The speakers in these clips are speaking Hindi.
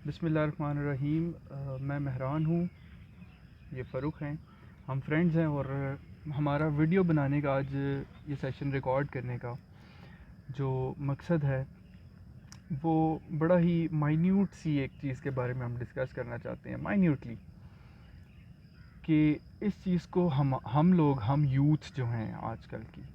बिस्मिल्लाहिर्रहमानिर्रहीम। मैं मेहरान हूँ, ये फ़ारूक हैं, हम फ्रेंड्स हैं और हमारा वीडियो बनाने का आज ये सेशन रिकॉर्ड करने का जो मकसद है वो बड़ा ही माइन्यूट सी एक चीज़ के बारे में हम डिस्कस करना चाहते हैं, माइन्यूटली, कि इस चीज़ को हम यूथ जो हैं आजकल की,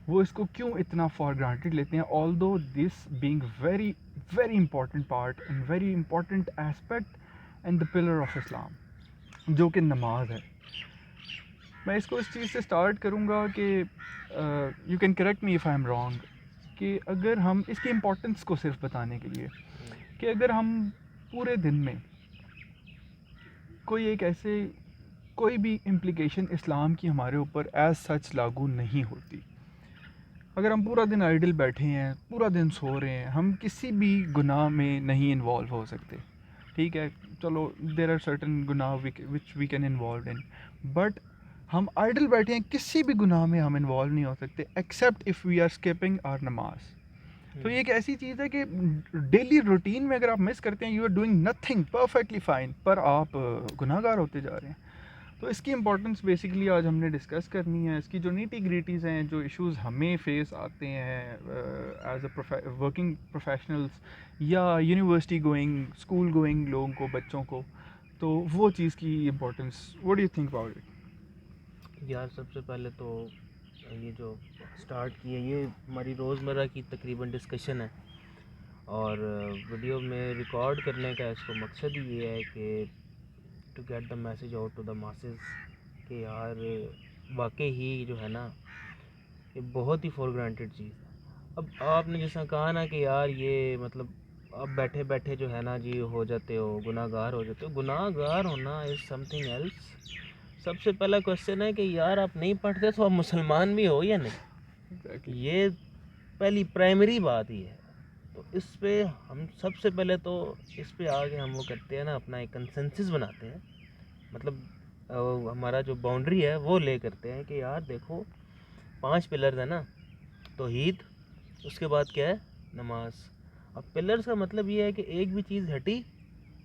वो इसको क्यों इतना फॉर ग्रांटेड लेते हैं, although this being very very important part and very important aspect and the pillar of Islam, जो कि नमाज है। मैं इसको इस चीज़ से स्टार्ट करूँगा कि you can correct me if I am wrong, कि अगर हम इसकी इम्पोर्टेंस को सिर्फ बताने के लिए, कि अगर हम पूरे दिन में कोई भी इम्प्लिकेशन इस्लाम की हमारे ऊपर एज सच लागू नहीं होती, अगर हम पूरा दिन आइडल बैठे हैं, पूरा दिन सो रहे हैं, हम किसी भी गुनाह में नहीं इन्वॉल्व हो सकते, ठीक है, चलो देर आर सर्टन गुनाह which we can involve in, but हम आइडल बैठे हैं, किसी भी गुनाह में हम इन्वॉल्व नहीं हो सकते except if we are skipping our namaz. तो ये एक ऐसी चीज़ है कि डेली रूटीन में अगर आप मिस करते हैं, you are doing nothing perfectly fine, पर आप गुनाहगार होते जा रहे हैं। तो इसकी इम्पोर्टेंस बेसिकली आज हमने डिस्कस करनी है, इसकी जो नीटी ग्रीटीज़ हैं, जो इश्यूज़ हमें फेस आते हैं एज अ वर्किंग प्रोफेशनल्स या यूनिवर्सिटी गोइंग, स्कूल गोइंग लोगों को, बच्चों को, तो वो चीज़ की importance, what do you think about it? यार सबसे पहले तो ये जो स्टार्ट की है ये हमारी रोज़मर्रा की तकरीबन डिस्कशन है, और वीडियो में रिकॉर्ड करने का इसको मकसद ही ये है कि to get the message out to the masses, कि यार वाकई ही जो है ना ये बहुत ही फॉर ग्रांटेड चीज़ है। अब आपने जैसा कहा ना कि यार ये मतलब आप बैठे बैठे जो है ना जी हो जाते हो, गुनाहगार हो जाते हो। गुनाहगार होना इज़ समथिंग एल्स। सबसे पहला क्वेश्चन है कि यार आप नहीं पढ़ते तो आप मुसलमान भी हो या नहीं, Exactly. ये पहली प्राइमरी बात ही है। तो इस पे हम सबसे पहले तो इस पे आगे हम वो करते हैं ना, अपना एक कंसेंसस बनाते हैं, मतलब हमारा जो बाउंड्री है वो ले करते हैं कि यार देखो 5 पिलर्स है ना, तौहीद, उसके बाद क्या है, नमाज। अब पिलर्स का मतलब ये है कि एक भी चीज़ हटी,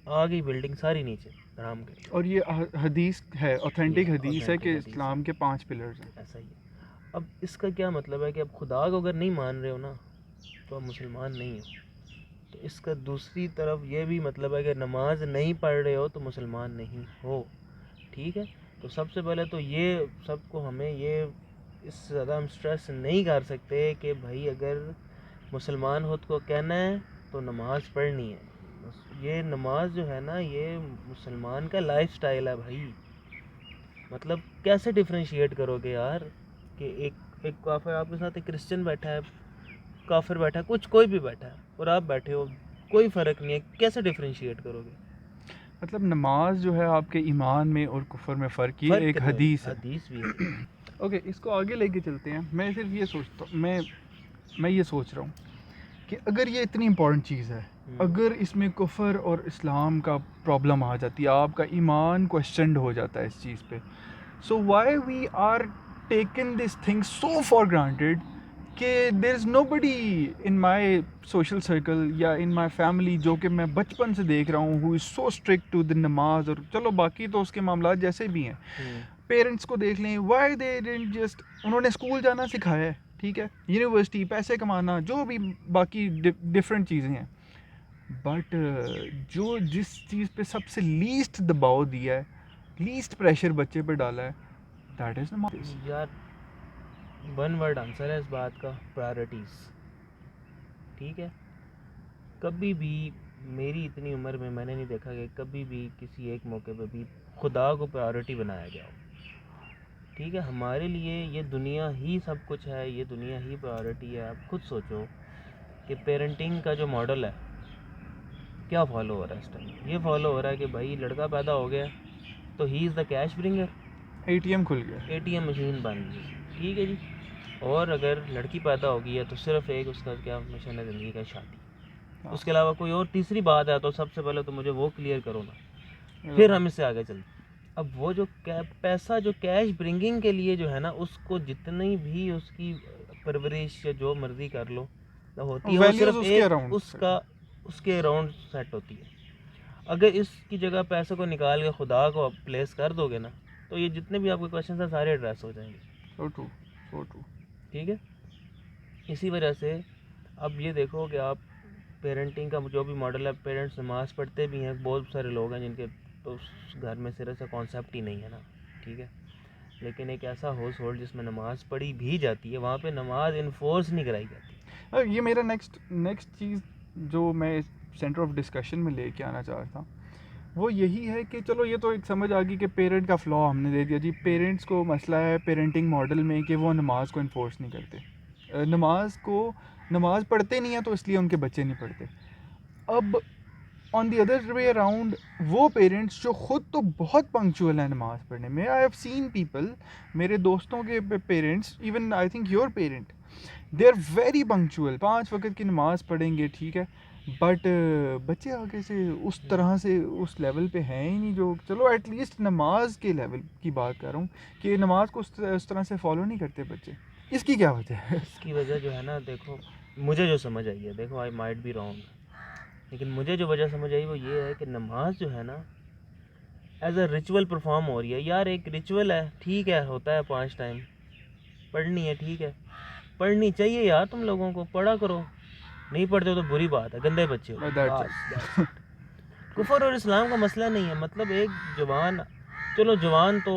आ गई बिल्डिंग सारी नीचे धड़ाम के। और ये हदीस है, ऑथेंटिक ये हदीस है ऑथेंटिक कि हदीस है, इस्लाम के 5 पिलर्स हैं। ऐसा ही है। अब इसका क्या मतलब है कि अब खुदा को अगर नहीं मान रहे हो ना तो आप मुसलमान नहीं हो। तो इसका दूसरी तरफ ये भी मतलब है कि नमाज नहीं पढ़ रहे हो तो मुसलमान नहीं हो, ठीक है। तो सबसे पहले तो ये सबको हमें ये इससे ज़्यादा हम स्ट्रेस नहीं कर सकते कि भाई अगर मुसलमान हो तो कहना है तो नमाज़ पढ़नी है। ये नमाज जो है ना ये मुसलमान का लाइफस्टाइल है भाई। मतलब कैसे डिफरेंशिएट करोगे यार कि एक काफिर आपके साथ, एक क्रिश्चियन बैठा है, काफिर बैठा है, कुछ कोई भी बैठा है और आप बैठे हो, कोई फ़र्क नहीं है, कैसे डिफरेंशिएट करोगे? मतलब नमाज जो है आपके ईमान में और कुफर में फ़र्क की फ़र्क एक करने वाली हदीस है। हदीस भी है। ओके, इसको आगे लेके चलते हैं। मैं सिर्फ ये सोचता हूँ, मैं ये सोच रहा हूँ कि अगर ये इतनी इम्पोर्टेंट चीज़ है, अगर इसमें कुफर और इस्लाम का प्रॉब्लम आ जाती है, आपका ईमान क्वेश्चनड हो जाता है इस चीज़ पे, so why we are taken this thing so for granted कि there is nobody in my social circle या इन माई फैमिली जो कि मैं बचपन से देख रहा हूँ who is so strict to the namaz, और चलो बाकी तो उसके मामला जैसे भी हैं, पेरेंट्स को देख लें, वाई दे डिडंट जस्ट, उन्होंने स्कूल जाना सिखाया है, ठीक है, यूनिवर्सिटी, पैसे कमाना, जो भी बाकी डिफरेंट चीज़ें हैं, बट जो जिस चीज़ पे सबसे लीस्ट दबाव दिया है, लीस्ट प्रेशर बच्चे पे डाला है, दैट इज़ नमाज। यार वन वर्ड आंसर है इस बात का, प्रायोरिटीज़, ठीक है। कभी भी मेरी इतनी उम्र में मैंने नहीं देखा कि कभी भी किसी एक मौके पे भी खुदा को प्रायोरिटी बनाया गया हो, ठीक है। हमारे लिए ये दुनिया ही सब कुछ है, ये दुनिया ही प्रायोरिटी है। आप खुद सोचो कि पेरेंटिंग का जो मॉडल है क्या फॉलो हो रहा है इस टाइम। ये फॉलो हो रहा है कि भाई लड़का पैदा हो गया तो he is the cash bringer, ATM खुल गया। ATM मशीन बन गई, ठीक है जी। और अगर लड़की पैदा हो गई है तो सिर्फ एक उसका क्या मिशन है ज़िंदगी का, शादी। उसके अलावा कोई और तीसरी बात है तो सबसे पहले तो मुझे वो क्लियर करो ना, फिर हम इससे आगे चलते। अब वो जो पैसा जो कैश ब्रिंगिंग के लिए जो है ना, उसको जितनी भी उसकी परवरिश या जो मर्जी कर लो होती है, वो वैल्यूज़ सिर्फ उसके एक अराउंड। उसका उसके अराउंड सेट होती है। अगर इसकी जगह पैसों को निकाल के खुदा को प्लेस कर दोगे ना, तो ये जितने भी आपके क्वेश्चन हैं सारे एड्रेस हो जाएंगे। So true, so true. ठीक है, इसी वजह से अब ये देखो कि आप पेरेंटिंग का जो भी मॉडल है, पेरेंट्स नमाज़ पढ़ते भी हैं, बहुत सारे लोग हैं जिनके तो उस घर में सिर्फ से कॉन्सेप्ट ही नहीं है ना। ठीक है, लेकिन एक ऐसा हाउस होल्ड जिसमें नमाज़ पढ़ी भी जाती है, वहाँ पे नमाज इन्फोर्स नहीं कराई जाती। ये मेरा नेक्स्ट चीज़ जो मैं सेंटर ऑफ डिस्कशन में लेके आना चाह रहा था वो यही है कि चलो ये तो एक समझ आ गई कि पेरेंट का फ्लॉ हमने दे दिया जी। पेरेंट्स को मसला है पेरेंटिंग मॉडल में कि वो नमाज को इन्फोर्स नहीं करते, नमाज पढ़ते नहीं हैं तो इसलिए उनके बच्चे नहीं पढ़ते। अब on the other way around वो पेरेंट्स जो ख़ुद तो बहुत पंक्चुअल हैं नमाज़ पढ़ने में, आई हैव सीन पीपल, मेरे दोस्तों के parents, even I think your parent, they are very punctual, 5 वक्त की नमाज़ पढ़ेंगे, ठीक है, बट बच्चे आगे से उस तरह से उस लेवल पे हैं ही नहीं जो, चलो एटलीस्ट नमाज के लेवल की बात कर रहा हूँ कि नमाज को उस तरह से फॉलो नहीं करते बच्चे। इसकी क्या वजह है? इसकी वजह जो है ना, देखो मुझे जो समझ आई है, देखो आई माइट बी रॉन्ग, लेकिन मुझे जो वजह समझ आई वो ये है कि नमाज जो है ना एज अ रिचुअल परफॉर्म हो रही है। यार एक रिचुअल है, ठीक है, होता है 5 टाइम पढ़नी है, ठीक है, पढ़नी चाहिए यार, तुम लोगों को पढ़ा करो, नहीं पढ़ते हो तो बुरी बात है, गंदे बच्चे हो। कुफर और इस्लाम का मसला नहीं है, मतलब एक जवान, चलो जवान तो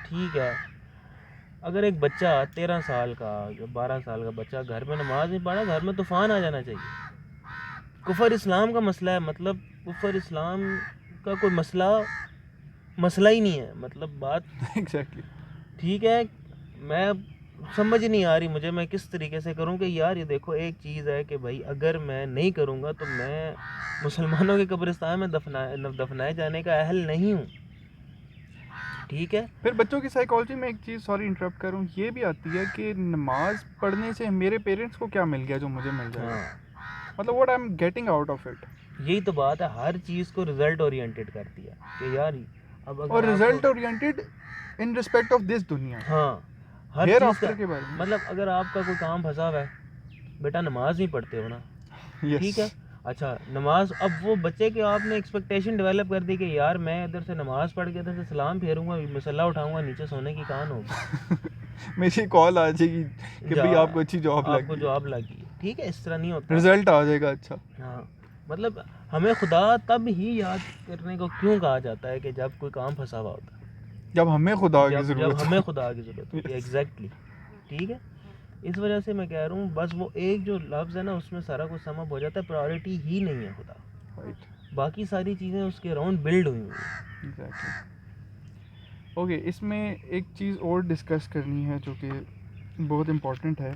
ठीक है, अगर एक बच्चा 13 साल का या 12 साल का बच्चा घर में नमाज नहीं पढ़ा, घर में तूफान आ जाना चाहिए। कुफर इस्लाम का मसला है, मतलब कुफर इस्लाम का कोई मसला ही नहीं है, मतलब बात एग्जैक्टली। ठीक है, मैं समझ नहीं आ रही मुझे, मैं किस तरीके से करूं कि यार ये देखो एक चीज़ है कि भाई अगर मैं नहीं करूंगा तो मैं मुसलमानों के कब्रिस्तान में दफनाए जाने का अहल नहीं हूं। ठीक है, फिर बच्चों की साइकोलॉजी में एक चीज़, सॉरी इंटरप्ट करूं, ये भी आती है कि नमाज पढ़ने से मेरे पेरेंट्स को क्या मिल गया जो मुझे मिल जाएगा। हाँ, मतलब what I am getting out of it. यही तो बात है, हर चीज़ को रिजल्ट ओरिएंटेड करती है कि यार अब अगर और आपको- result oriented in respect of this दुनिया, हाँ, हर हेयर चीज़ आफ्टर के का बारे में। मतलब अगर आपका कोई काम फंसा हुआ है, बेटा नमाज नहीं पढ़ते हो ना, ठीक है, अच्छा नमाज, अब वो बच्चे के आपने एक्सपेक्टेशन डेवलप कर दी कि यार मैं इधर से नमाज पढ़ के इधर से सलाम फेरूंगा, मसल्ला उठाऊंगा, नीचे सोने की कान होगी, मेरी कॉल आ जाएगी कि भाई आपको अच्छी जॉब लग आपको गई, जॉब लगी है, ठीक है, इस तरह नहीं होता, रिजल्ट आ जाएगा अच्छा। हाँ, मतलब हमें खुदा तब ही याद करने को क्यों कहा जाता है कि जब कोई काम फंसा हुआ होता है, जब हमें खुदा की जब ज़रूरत हमें खुदा की ज़रूरत होती है, एग्जैक्टली, ठीक है, इस वजह से मैं कह रहा हूँ बस वो एक जो लफ्ज़ है ना उसमें सारा कुछ समझ हो जाता है, प्रायोरिटी ही नहीं है खुदा, राइट, बाकी सारी चीज़ें उसके अराउंड बिल्ड हुई हुई हैं। एग्जैक्टली। ओके, इसमें एक चीज़ और डिस्कस करनी है जो कि बहुत इम्पोर्टेंट है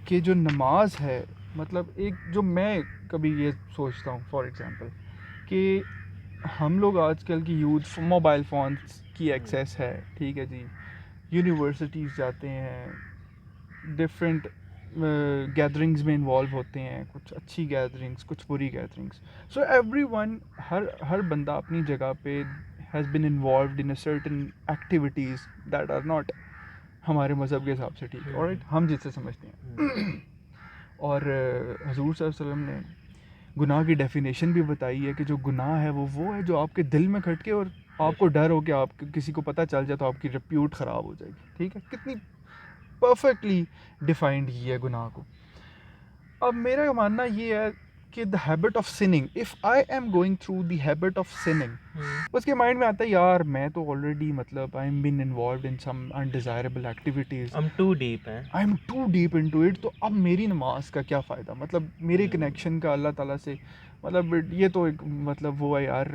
कि जो नमाज है, मतलब एक जो मैं कभी ये सोचता हूँ फॉर एग्जांपल कि हम लोग आजकल की यूथ मोबाइल फ़ोन्स की एक्सेस है, ठीक है जी, यूनिवर्सिटीज़ जाते हैं, डिफरेंट गैदरिंग्स में इन्वॉल्व होते हैं, कुछ अच्छी गैदरिंग्स, कुछ बुरी गैदरिंग्स। सो एवरीवन, हर बंदा अपनी जगह पे has been involved in a certain activities that are not हमारे मज़हब के हिसाब से ठीक है, और हम जिससे समझते हैं। और हजूर सल्लल्लाहु अलैहि वसल्लम ने गुनाह की डेफिनेशन भी बताई है कि जो गुनाह है वो है जो आपके दिल में खटके और आपको डर हो कि आप किसी को पता चल जाए तो आपकी रिप्यूट ख़राब हो जाएगी, ठीक है, कितनी परफेक्टली डिफाइंड की है गुनाह को। अब मेरा मानना ये है कि the habit of sinning, if I am going through the habit of sinning, उसके माइंड में आता है यार मैं तो ऑलरेडी, मतलब I am been involve in some undesirable activities, हम टू डीप हैं, I am too deep into it, तो अब मेरी नमाज का क्या फ़ायदा, मतलब मेरे कनेक्शन का अल्लाह ताला से, मतलब ये तो एक, मतलब वो है यार,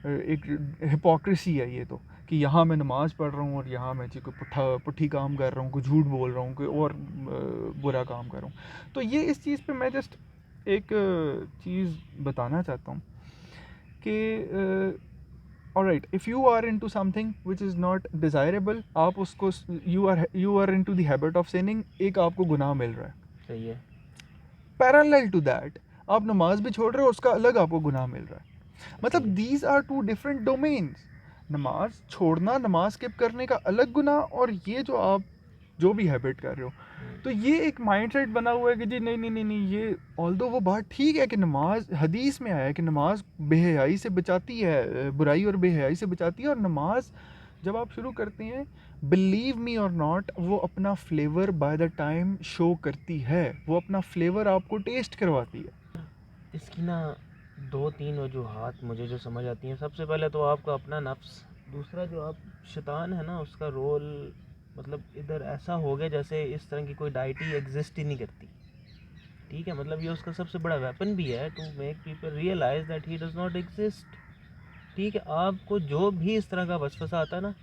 एक हिपोक्रेसी है ये तो, कि यहाँ मैं नमाज़ पढ़ रहा हूँ और यहाँ मैं जी कोई पुट्ठी काम कर रहा हूँ, कोई झूठ बोल रहा हूँ, कोई और बुरा काम कर रहा हूँ। तो ये इस चीज़ पे मैं जस्ट एक चीज़ बताना चाहता हूँ कि alright, if you are into something which is not desirable, आप उसको, you are into the habit of sinning, एक आपको गुनाह मिल रहा है, सही है, पैरेलल टू दैट आप नमाज भी छोड़ रहे हो, उसका अलग आपको गुनाह मिल रहा है। मतलब these are two different domains, नमाज छोड़ना, नमाज स्किप करने का अलग गुनाह, और ये जो आप जो भी हैबिट कर रहे हो, तो ये एक माइंडसेट बना हुआ है कि जी नहीं नहीं नहीं नहीं, ये ऑल्दो वो बात ठीक है कि नमाज हदीस में आया है कि नमाज बेहयाई से बचाती है, बुराई और बेहयाई से बचाती है, और नमाज जब आप शुरू करते हैं, बिलीव मी और नॉट, वो अपना flavour by the time show करती है, वो अपना फ्लेवर आपको टेस्ट करवाती है। इसकी ना 2-3 वजूहात मुझे जो समझ आती हैं। सबसे पहले तो आपका अपना नफ्स, दूसरा जो आप शैतान है ना उसका रोल, मतलब इधर ऐसा हो गया जैसे इस तरह की कोई डाइटी एग्जिस्ट ही नहीं करती, ठीक है। मतलब ये उसका सबसे बड़ा वेपन भी है to make people realise that he does not exist, ठीक है। आपको जो भी इस तरह का वसवसा आता है ना,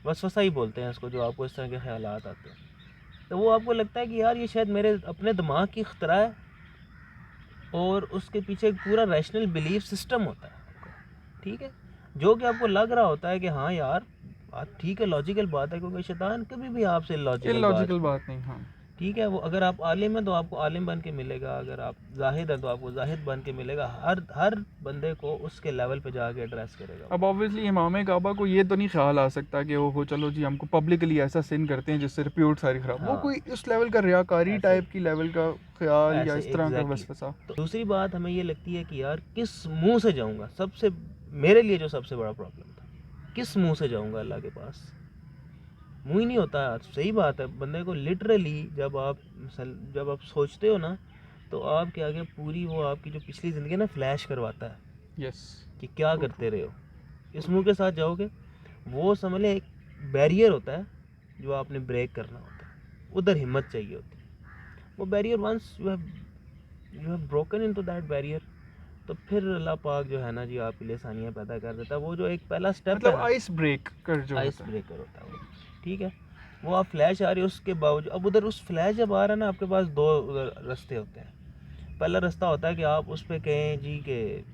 वसवसा ही बोलते हैं इसको, जो आपको इस तरह के ख्यालात आते हैं, तो वो आपको लगता है कि यार ये शायद मेरे अपने दिमाग की इख्तरा है, और उसके पीछे एक पूरा रैशनल बिलीफ सिस्टम होता है आपका, ठीक है, जो कि आपको लग रहा होता है कि हाँ यार ठीक है, लॉजिकल बात है, क्योंकि शैतान कभी भी आपसे इलॉजिकल बात नहीं, हाँ ठीक है। वो अगर आप आलिम हैं तो आपको आलिम बन के मिलेगा, अगर आप जाहिद हैं तो आपको जाहिद बन के मिलेगा, हर बंदे को उसके लेवल पे जाके एड्रेस करेगा। अब ऑब्वियसली इमाम काबा को ये तो नहीं ख्याल आ सकता कि वो चलो जी हमको पब्लिकली ऐसा सिन करते हैं जिससे रिप्यूट सारी खराब, वो हाँ, कोई उस लेवल का रियाकारी ऐसे टाइप की लेवल का ख्याल या ऐसे इस तरह का एग्जैक्टली। वसवसा। तो दूसरी बात हमें ये लगती है कि यार किस मुंह से जाऊंगा, सबसे मेरे लिए जो सबसे बड़ा प्रॉब्लम था, किस मुंह से जाऊंगा अल्लाह के पास, मुंह ही नहीं होता है। सही बात है, बंदे को लिटरली जब आप सोचते हो ना, तो आपके आगे पूरी वो आपकी जो पिछली ज़िंदगी ना फ्लैश करवाता है यस, कि क्या करते रहे हो। इस मुंह के साथ जाओगे, वो समझ लें एक बैरियर होता है जो आपने ब्रेक करना होता है, उधर हिम्मत चाहिए होती है। वो barrier once you have broken into that barrier, तो फिर अल्लाह पाक जो है ना जी आपके लिए आसानियाँ पैदा कर देता है। वो जो एक पहला स्टेप मतलब है ना, आइस ब्रेक कर जो आइस होता है। ब्रेकर होता है वो, ठीक है। वो आप फ्लैश आ रही है, उसके बावजूद अब उधर उस फ्लैश जब आ रहा है ना, आपके पास दो उधर रास्ते होते हैं। पहला रास्ता होता है कि आप उस पर कहें जी कि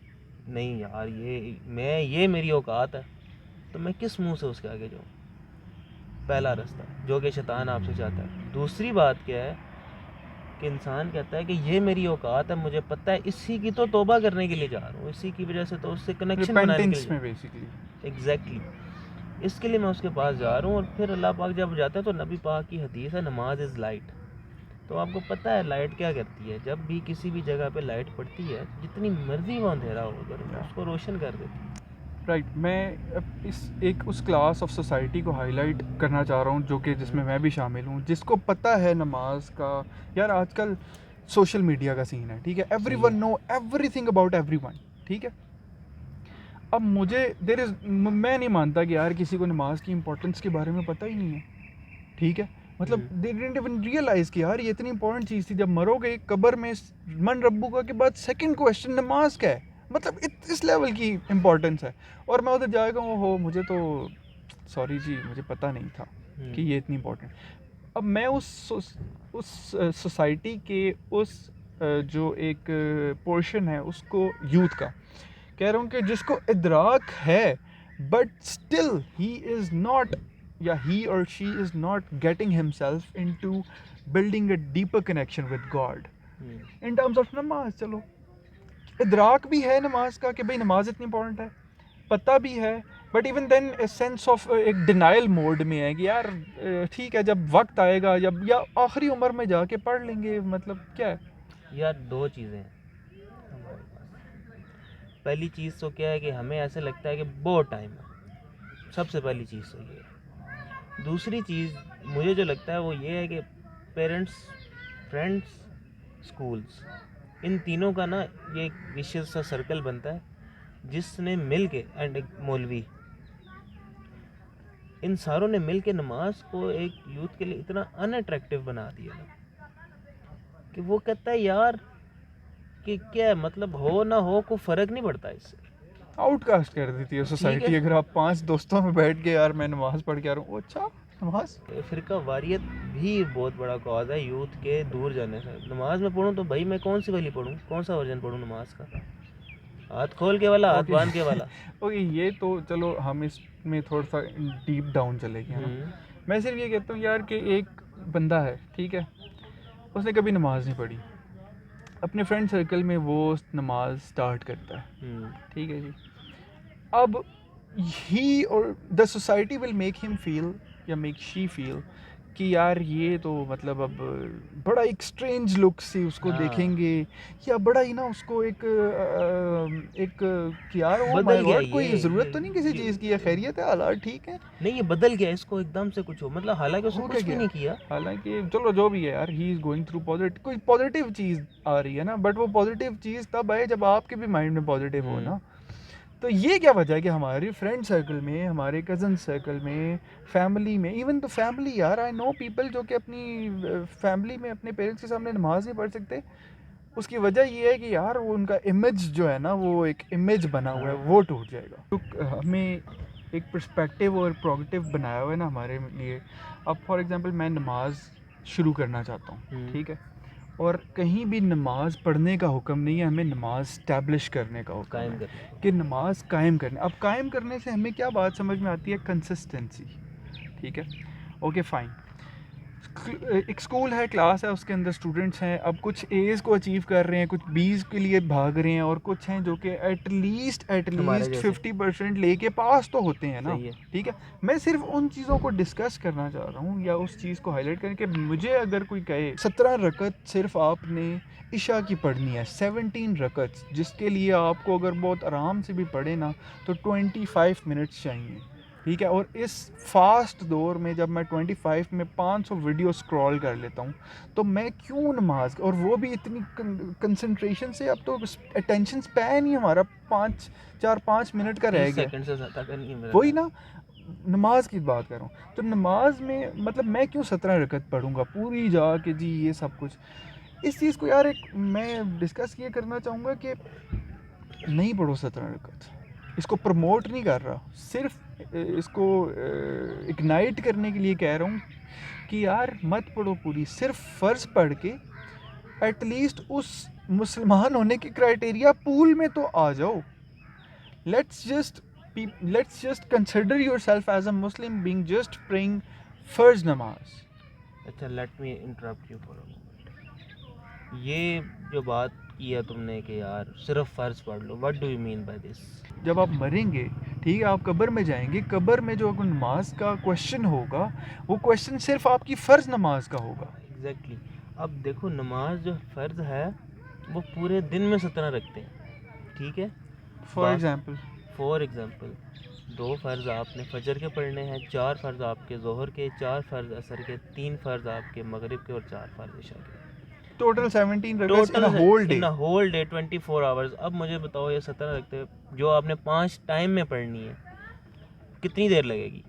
नहीं यार ये मेरी औकात है, तो मैं किस मुंह से उसके आगे जाऊँ, पहला रास्ता जो कि शैतान आपसे चाहता है। दूसरी बात क्या है कि इंसान कहता है कि ये मेरी औकात है, मुझे पता है, इसी की तो तौबा करने के लिए जा रहा हूँ, इसी की वजह से तो उससे कनेक्शन बनाने के रिपेंटेंस लिए में बेसिकली। एग्जैक्टली, इसके लिए मैं उसके पास जा रहा हूँ। और फिर अल्लाह पाक जब जाता है तो नबी पाक की हदीस है, नमाज इज़ लाइट। तो आपको पता है लाइट क्या करती है, जब भी किसी भी जगह पे लाइट पड़ती है, जितनी मर्जी वो अंधेरा हो उधर, उसको रोशन कर देती है। राइट, मैं अब इस एक उस क्लास ऑफ सोसाइटी को हाईलाइट करना चाह रहा हूँ जो कि जिसमें मैं भी शामिल हूँ, जिसको पता है नमाज का। यार आजकल सोशल मीडिया का सीन है, ठीक है, everyone know everything about everyone, ठीक है। अब मुझे मैं नहीं मानता कि यार किसी को नमाज की इंपॉर्टेंस के बारे में पता ही नहीं है, ठीक है। मतलब दे डिडंट इवन रियलाइज़ कि यार ये इतनी इंपॉर्टेंट चीज़ थी। जब मरोगे कब्र में मन रब्बुका के बाद सेकंड क्वेश्चन नमाज का है, मतलब इस लेवल की इम्पोर्टेंस है। और मैं उधर जाएगा हो, मुझे तो सॉरी जी मुझे पता नहीं था कि ये इतनी इंपॉर्टेंट। अब मैं उस सोसाइटी के उस जो एक पोर्शन है उसको, यूथ का कह रहा हूँ कि जिसको इदराक है, but still he is not, या ही और she is not getting himself into building a deeper connection with God in terms of नमाज। चलो इदराक भी है नमाज का कि भाई नमाज इतनी इंपॉर्टेंट है, पता भी है, but even then sense of एक डिनाइल मोड में है कि यार ठीक है जब वक्त आएगा, जब या आखिरी उम्र में जाके पढ़ लेंगे, मतलब क्या है। यार दो चीज़ें हैं हमारे पास। पहली चीज़ तो क्या है कि हमें ऐसे लगता है कि बहुत टाइम है, सबसे पहली चीज़ तो ये है। दूसरी चीज़ मुझे जो लगता है वो ये है कि पेरेंट्स, फ्रेंड्स, स्कूल्स, इन तीनों का ना ये एक विशेष सा सर्कल बनता है, जिसने मिल के एंड एक मौलवी, इन सारों ने मिल के नमाज को एक यूथ के लिए इतना अनअट्रैक्टिव बना दिया ना, कि वो कहता है यार कि क्या है, मतलब हो ना हो कोई फ़र्क नहीं पड़ता इससे, आउटकास्ट कर देती है सोसाइटी। अगर आप 5 दोस्तों में बैठ के यार मैं नमाज पढ़ के आ रहा हूँ, अच्छा नमाज। फ़िरका वारियत भी बहुत बड़ा कॉज है यूथ के दूर जाने से। नमाज में पढ़ूँ तो भाई मैं कौन सी वाली पढ़ूँ, कौन सा वर्जन पढ़ूँ नमाज का, हाथ खोल के वाला, हाथ ओके बांध के वाला। ओके, ये तो चलो हम इसमें थोड़ा सा डीप डाउन चले गए ना। मैं सिर्फ ये कहता हूँ यार कि एक बंदा है, ठीक है, उसने कभी नमाज नहीं पढ़ी, अपने फ्रेंड सर्कल में वो नमाज स्टार्ट करता है, ठीक है जी। अब ही और the society will make him feel या मेक शी फील कि यार ये तो मतलब अब बड़ा एक स्ट्रेंज लुक से उसको हाँ, देखेंगे, या बड़ा ही ना उसको एक कि यार ओ बदल माय गया गॉड कोई ज़रूरत तो नहीं किसी ये चीज़ की, है खैरियत है, हालात ठीक है, नहीं, ये बदल गया, इसको एकदम से कुछ हो, मतलब हालांकि उसने हो क्या कुछ भी गया। नहीं किया। हालांकि चलो जो भी है यार, he is going through positive, कोई पॉजिटिव चीज़ आ रही है ना, बट वो पॉजिटिव चीज़ तब आए जब आपके भी माइंड में पॉजिटिव हो ना। तो ये क्या वजह है कि हमारे फ्रेंड सर्कल में, हमारे कज़न सर्कल में, फैमिली में, इवन तो फैमिली यार, आई नो पीपल जो कि अपनी फैमिली में अपने पेरेंट्स के सामने नमाज नहीं पढ़ सकते। उसकी वजह ये है कि यार वो उनका इमेज जो है ना, वो एक इमेज बना हुआ है, वो टूट जाएगा। तो हमें एक पर्सपेक्टिव और प्रोग्रेटिव बनाया हुआ है ना हमारे लिए। अब फॉर एग्जांपल मैं नमाज शुरू करना चाहता हूँ, ठीक है, और कहीं भी नमाज पढ़ने का हुक्म नहीं है, हमें नमाज स्टैब्लिश करने का हुक्म कायम है करने को। कि नमाज कायम करने। अब कायम करने से हमें क्या बात समझ में आती है, कंसिस्टेंसी, ठीक है, ओके फाइन। एक स्कूल है, क्लास है, उसके अंदर स्टूडेंट्स हैं, अब कुछ एज को अचीव कर रहे हैं, कुछ बीज के लिए भाग रहे हैं, और कुछ हैं जो कि एटलीस्ट हमारे जैसे 50% लेके पास तो होते हैं ना, सही है। ठीक है। मैं सिर्फ उन चीज़ों को डिस्कस करना चाह रहा हूँ, या उस चीज़ को हाईलाइट करके, मुझे अगर कोई कहे 17 रकत सिर्फ आपने इशा की पढ़नी है, 17 रकत, जिसके लिए आपको अगर बहुत आराम से भी पढ़े ना तो 25 मिनट्स चाहिए, ठीक है। और इस फास्ट दौर में जब मैं 25 में 500 वीडियो स्क्रॉल कर लेता हूँ, तो मैं क्यों नमाज, और वो भी इतनी कंसंट्रेशन से। अब तो अटेंशन स्पैन ही हमारा 5 मिनट का रह 30 गया। सेकंड से ज़्यादा का नहीं है मेरा वही ख्याल। ना, नमाज की बात कर रहा हूँ, तो नमाज में मतलब मैं क्यों 17 रकत पढ़ूंगा पूरी जाके जी, ये सब कुछ। इस चीज़ को यार एक मैं डिस्कस ये करना चाहूँगा कि नहीं पढ़ो 17 रकत, इसको प्रमोट नहीं कर रहा, सिर्फ इसको इग्नाइट करने के लिए कह रहा हूँ कि यार मत पढ़ो पूरी, सिर्फ फ़र्ज़ पढ़ के एटलीस्ट उस मुसलमान होने के क्राइटेरिया पूल में तो आ जाओ। Let's just let's just consider your self as a Muslim being just praying फ़र्ज़ नमाज। अच्छा, let me interrupt you for a moment. ये जो बात की है तुमने कि यार सिर्फ फ़र्ज पढ़ लो, what do you mean by this? जब आप मरेंगे, ठीक है, आप कब्र में जाएंगे, कब्र में जो नमाज का क्वेश्चन होगा, वो क्वेश्चन सिर्फ आपकी फ़र्ज़ नमाज का होगा। एग्जैक्टली। अब देखो, नमाज जो फ़र्ज है वो पूरे दिन में 17 रखते हैं, ठीक है। फॉर एग्ज़ाम्पल, फॉर एग्जांपल 2 फ़र्ज़ आपने फजर के पढ़ने हैं, 4 फ़र्ज़ आपके ज़ोहर के, 4 फ़र्ज़ असर के, 3 फ़र्ज़ आपके मगरिब के, और 4 फ़र्ज़ इशा के। टोटल 17 रकअत्स in total a whole in day. A whole day 24 hours. अब मुझे बताओ, ये 17 रखते जो आपने 5 टाइम में पढ़नी है, कितनी देर लगेगी?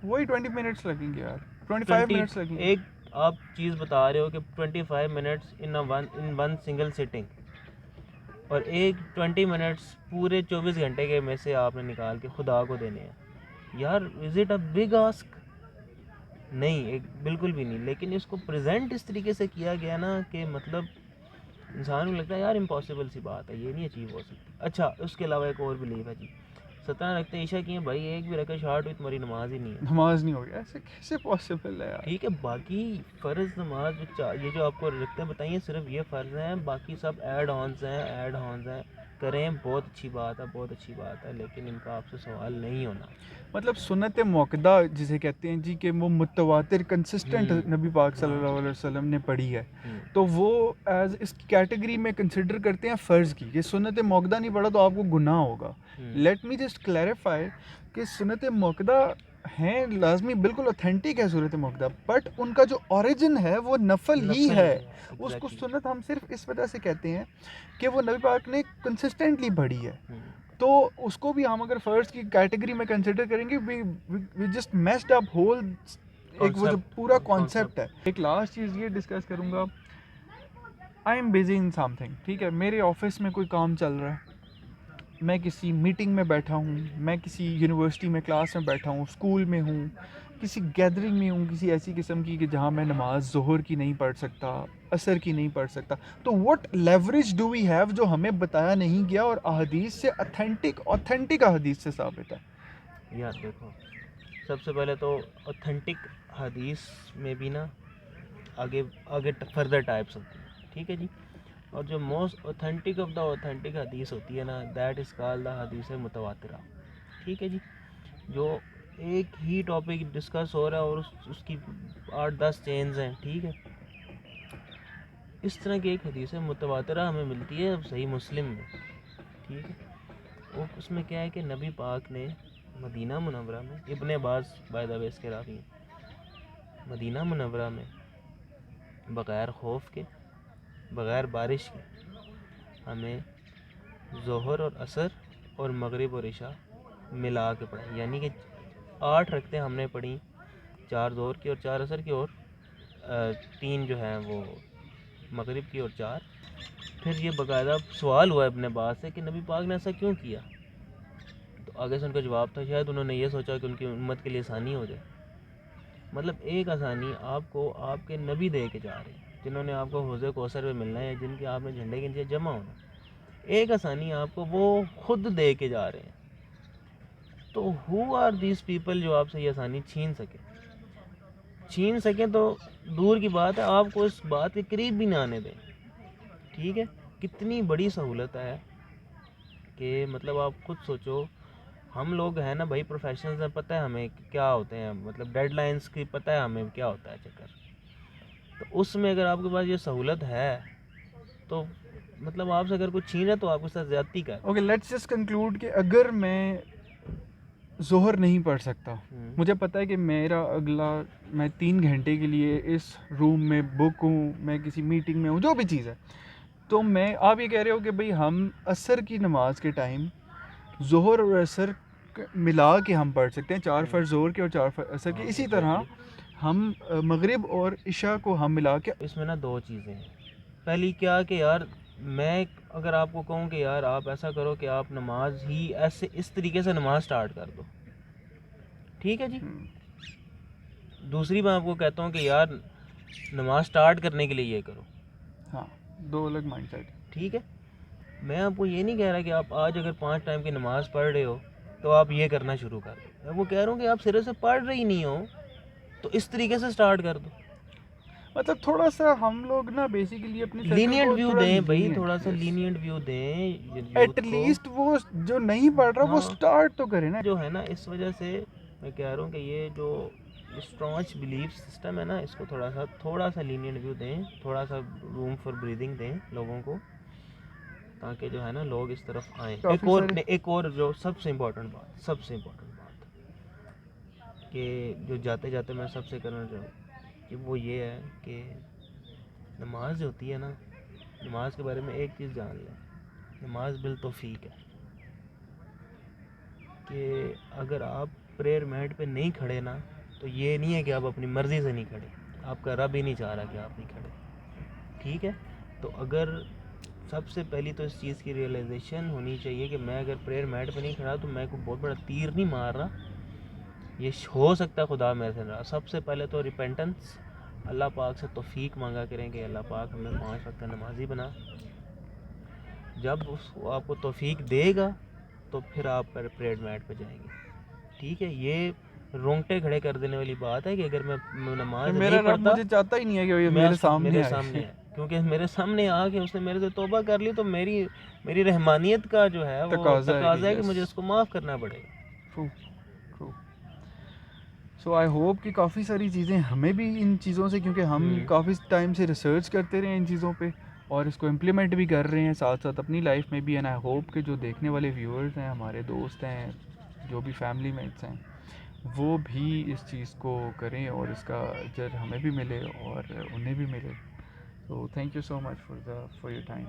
वही 20 मिनट्स लगेंगे यार, 25 20। मिनट्स लगेंगे। एक आप चीज़ बता रहे हो कि 25 minutes in one single sitting, और एक 20 मिनट्स पूरे 24 घंटे के में से आपने निकाल के खुदा को देने हैं। यार is it a big ask? नहीं, एक बिल्कुल भी नहीं। लेकिन इसको प्रेजेंट इस तरीके से किया गया ना कि मतलब इंसान को लगता है यार इम्पॉसिबल सी बात है, ये नहीं अचीव हो सकती। अच्छा, उसके अलावा एक और बिलीव है जी, 17 रखते ईशा की हैं भाई, एक भी रकत शॉर्ट हुई तुम्हारी नमाज ही नहीं है। नमाज नहीं होगी, ऐसे कैसे पॉसिबल है यार। ठीक है, बाकी फ़र्ज़ नमाज ये जो आपको रखते बताइए, सिर्फ ये फ़र्ज़ हैं, बाकी सब ऐड ऑन्स हैं। करें, बहुत अच्छी बात है, बहुत अच्छी बात है, लेकिन इनका आपसे सवाल नहीं होना। मतलब सुन्नत मौक़दा जिसे कहते हैं जी, कि वो मुतवातिर कंसिस्टेंट नबी पाक सल्लल्लाहु अलैहि वसल्लम ने पढ़ी है, तो वो एज इस कैटेगरी में कंसिडर करते हैं फ़र्ज़ की। ये सुन्नत मौक़दा नहीं पढ़ा तो आपको गुनाह होगा। लेट मी जस्ट क्लैरिफाई कि सुन्नत मौक़दा हैं लाजमी, बिल्कुल ऑथेंटिक है सूरत मौक़दा, बट उनका जो ओरिजिन है वो नफल ही नफल है। है, उसको एग्जैक्टली। सुन्नत हम सिर्फ इस वजह से कहते हैं कि वो नबी पाक ने कंसिस्टेंटली पढ़ी है। तो उसको भी हम अगर फ़र्ज़ की कैटेगरी में कंसिडर करेंगे, we just messed up whole, एक वो जो पूरा कॉन्सेप्ट है। एक लास्ट चीज़ ये डिस्कस करूँगा, I am busy in something, ठीक है, मेरे ऑफिस में कोई काम चल रहा है, मैं किसी मीटिंग में बैठा हूँ, मैं किसी यूनिवर्सिटी में क्लास में बैठा हूँ, स्कूल में हूँ, किसी गैदरिंग में हूँ, किसी ऐसी किस्म की कि जहाँ मैं नमाज ज़ोहर की नहीं पढ़ सकता, असर की नहीं पढ़ सकता। तो what leverage do we have जो हमें बताया नहीं गया और अहदीस से ऑथेंटिक अहदीस से साबित है। यार देखो, सबसे पहले तो ऑथेंटिक हदीस में भी ना आगे आगे फर्दर टाइप्स होती हैं, ठीक है जी। और जो most authentic of the authentic हदीस होती है ना, दैट इज़ कॉल्ड द हदीस मुतवातिरा, ठीक है जी। जो एक ही टॉपिक डिस्कस हो रहा है और उसकी 8-10 चेन्स हैं, ठीक है। इस तरह की एक हदीस मुतवातिरा हमें मिलती है सही मुस्लिम में, ठीक है। वो उसमें क्या है कि नबी पाक ने मदीना मुनव्वरा में, इब्ने अब्बास बाय द वे इसके रावी हैं, मदीना मुनव्वरा में बग़ैर खौफ के, बग़ैर बारिश के हमें ज़ोहर और असर और मगरिब और इशा मिला के पढ़ाई, यानी कि 8 रखते हमने पढ़ी, 4 ज़ोहर की और 4 असर की, और 3 जो हैं वो मगरिब की और 4। फिर ये बाकायदा सवाल हुआ इब्ने अब्बास से कि नबी पाक ने ऐसा क्यों किया। तो आगे से उनका जवाब था शायद उन्होंने ये सोचा कि उनकी उम्मत के लिए आसानी हो जाए। मतलब एक आसानी आपको आपके नबी दे के जा रहे हैं, जिन्होंने आपको हौज़े कौसर पे मिलना है, जिनके आपने झंडे के नीचे जमा होना, एक आसानी आपको वो खुद दे के जा रहे हैं। तो हु आर दीज पीपल जो आपसे ये आसानी छीन सकें तो दूर की बात है, आपको इस बात के करीब भी ना आने दें, ठीक है। कितनी बड़ी सहूलत है कि मतलब आप खुद सोचो, हम लोग हैं ना भाई प्रोफेशनल्स हैं, पता है हमें क्या होते हैं, मतलब डेडलाइंस की पता है हमें क्या होता है चक्कर। तो उसमें अगर आपके पास ये सहूलत है तो मतलब आपसे अगर कुछ छीन है तो आपके साथ ज़्यादती कर। ओके, लेट्स जस्ट कंक्लूड कि अगर मैं ज़ोहर नहीं पढ़ सकता, मुझे पता है कि मेरा अगला, मैं 3 घंटे के लिए इस रूम में बुक हूँ, मैं किसी मीटिंग में हूँ, जो भी चीज़ है, तो मैं, आप ये कह रहे हो कि भाई हम असर की नमाज के टाइम ज़ोहर और असर मिला के हम पढ़ सकते हैं, 4 फ़र्ज़ ज़ोहर के और 4 फ़र्ज़ असर के। इसी तरह हम मगरिब और इशा को हम मिला के। इसमें ना 2 चीज़ें हैं। पहली क्या कि यार मैं अगर आपको कहूँ कि यार आप ऐसा करो कि आप नमाज ही ऐसे इस तरीके से नमाज स्टार्ट कर दो, ठीक है जी। दूसरी मैं आपको कहता हूँ कि यार नमाज स्टार्ट करने के लिए ये करो, हाँ, 2 अलग माइंडसेट, ठीक है। मैं आपको ये नहीं कह रहा कि आप आज अगर 5 टाइम की नमाज पढ़ रहे हो तो आप ये करना शुरू कर दो। मैं वो कह रहा हूँ कि आप सिरे से पढ़ रहे ही नहीं हो तो इस तरीके से स्टार्ट कर दो। मतलब थोड़ा सा हम लोग ना बेसिकली अपने सर्कल लीनियंट को व्यू थोड़ा दें भाई, थोड़ा सा yes, लीनियंट व्यू दें यूथ एटलीस्ट वो जो नहीं पढ़ रहा वो हाँ, स्टार्ट तो करे ना। जो है ना, इस वजह से मैं कह रहा हूँ कि ये जो स्ट्रॉन्च बिलीफ सिस्टम है ना, इसको थोड़ा सा लीनियंट व्यू दें, थोड़ा सा रूम फॉर ब्रीदिंग दें लोगों को, ताकि जो है ना लोग इस तरफ आएँ। एक और जो सबसे इम्पोर्टेंट बात कि जो जाते जाते मैं सबसे करना चाहूँ कि वो ये है कि नमाज जो होती है ना, नमाज के बारे में एक चीज़ जान लें, नमाज बिल तौफीक है। कि अगर आप प्रेयर मैट पे नहीं खड़े ना, तो ये नहीं है कि आप अपनी मर्ज़ी से नहीं खड़े, आपका रब ही नहीं चाह रहा कि आप नहीं खड़े, ठीक है। तो अगर सबसे पहली तो इस चीज़ की रियलाइजेशन होनी चाहिए कि मैं अगर प्रेयर मैट पे नहीं खड़ा तो मैं कोई बहुत बड़ा तीर नहीं मार रहा, ये हो सकता है खुदा मेरे से नाराज़। सबसे पहले तो रिपेंटेंस, अल्लाह पाक से तौफीक मांगा करें कि अल्लाह पाक हमें 5 वक्त नमाजी बना। जब उसको आपको तौफीक देगा तो फिर आप प्रेयर मैट पे जाएंगे, ठीक है। ये रोंगटे खड़े कर देने वाली बात है कि अगर मैं नमाज नहीं पढ़ता, मुझे चाहता ही नहीं है कि मेरे सामने है, क्योंकि मेरे सामने आके उसने मेरे से तौबा कर ली तो मेरी रहमानियत का जो है वो तकाजा है कि मुझे उसको माफ़ करना पड़ेगा। सो आई होप कि काफ़ी सारी चीज़ें हमें भी इन चीज़ों से, क्योंकि हम काफ़ी टाइम से रिसर्च करते रहे इन चीज़ों पे और इसको इम्प्लीमेंट भी कर रहे हैं साथ साथ अपनी लाइफ में भी। एंड आई होप कि जो देखने वाले व्यूअर्स हैं, हमारे दोस्त हैं, जो भी फैमिली मेट्स हैं, वो भी इस चीज़ को करें और इसका अजर हमें भी मिले और उन्हें भी मिले। So thank you so much for your time.